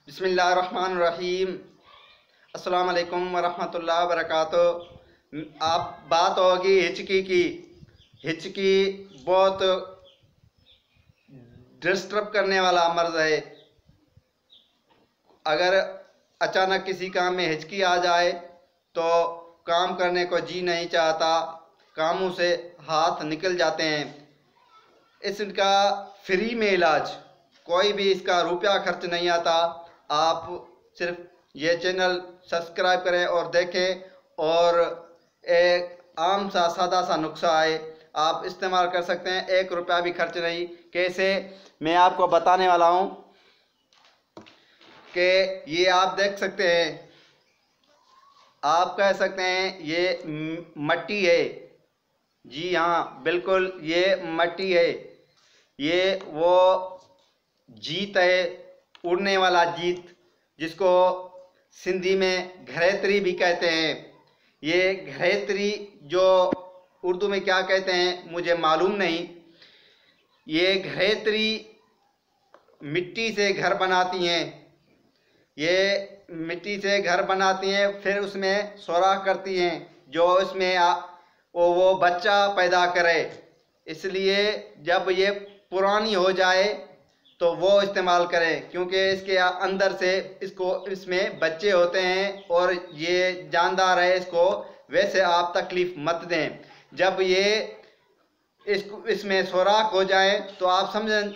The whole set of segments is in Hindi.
बिस्मिल्लाहिर्रहमानिर्रहीम। अस्सलाम वालेकुम वरहमतुल्लाहि वबरकातुहू। आप बात होगी हिचकी की। हिचकी बहुत डिस्टर्ब करने वाला मर्ज है। अगर अचानक किसी काम में हिचकी आ जाए तो काम करने को जी नहीं चाहता, कामों से हाथ निकल जाते हैं। इसका फ्री में इलाज, कोई भी इसका रुपया खर्च नहीं आता। आप सिर्फ ये चैनल सब्सक्राइब करें और देखें, और एक आम सा सादा सा नुस्खा है, आप इस्तेमाल कर सकते हैं। 1 रुपया भी खर्च नहीं। कैसे, मैं आपको बताने वाला हूँ कि ये आप देख सकते हैं, आप कह सकते हैं ये मट्टी है। जी हाँ, बिल्कुल ये मट्टी है। ये वो जीत है, उड़ने वाला जीत, जिसको सिंधी में घरेत्री भी कहते हैं। ये घरेत्री जो उर्दू में क्या कहते हैं मुझे मालूम नहीं। ये घरेत्री मिट्टी से घर बनाती हैं। ये मिट्टी से घर बनाती हैं, फिर उसमें सुराख करती हैं जो उसमें वो बच्चा पैदा करे। इसलिए जब ये पुरानी हो जाए तो वो इस्तेमाल करें, क्योंकि इसके अंदर से इसमें बच्चे होते हैं और ये जानदार है। इसको वैसे आप तकलीफ मत दें। जब ये इसमें सुराख हो जाए तो आप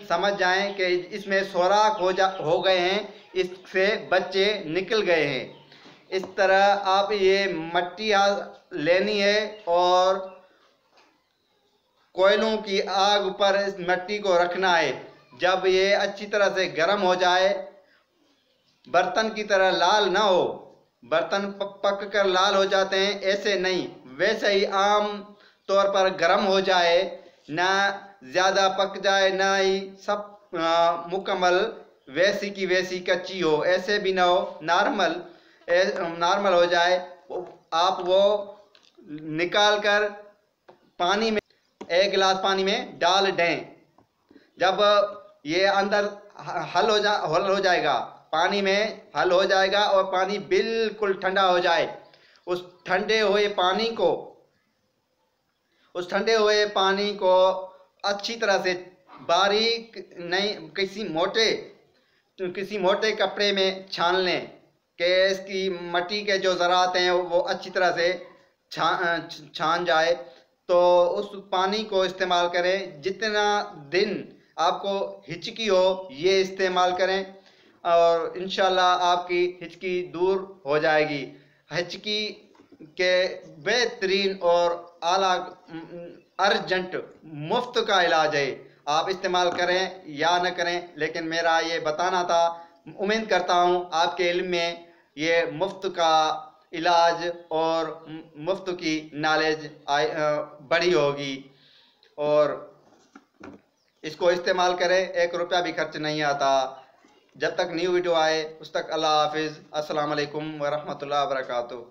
समझ जाएं कि इसमें सुराख हो गए हैं, इससे बच्चे निकल गए हैं। इस तरह आप ये मट्टी लेनी है और कोयलों की आग पर इस मिट्टी को रखना है। जब ये अच्छी तरह से गर्म हो जाए, बर्तन की तरह लाल ना हो, बर्तन पक कर लाल हो जाते हैं ऐसे नहीं, वैसे ही आम तौर पर गर्म हो जाए, ना ज़्यादा पक जाए ना ही सब मुकम्मल वैसी की वैसी कच्ची हो, ऐसे भी ना हो, नॉर्मल हो जाए। आप वो निकाल कर पानी में, 1 गिलास पानी में डाल दें। जब ये अंदर हल हो जाएगा, पानी में हल हो जाएगा और पानी बिल्कुल ठंडा हो जाए, उस ठंडे हुए पानी को अच्छी तरह से बारीक नहीं, किसी मोटे कपड़े में छान लें कि इसकी मट्टी के जो ज़रात हैं वो अच्छी तरह से छान जाए। तो उस पानी को इस्तेमाल करें। जितना दिन आपको हिचकी हो ये इस्तेमाल करें और इंशाल्लाह आपकी हिचकी दूर हो जाएगी। हिचकी के बेहतरीन और आला अर्जेंट मुफ्त का इलाज है। आप इस्तेमाल करें या न करें, लेकिन मेरा ये बताना था। उम्मीद करता हूँ आपके इल्म में ये मुफ्त का इलाज और मुफ्त की नॉलेज बड़ी होगी, और इसको इस्तेमाल करें। 1 रुपया भी खर्च नहीं आता। जब तक न्यू वीडियो आए उस तक अल्लाह हाफिज़। अस्सलाम वालेकुम वरहमतुल्लाहि वबरकातुहू।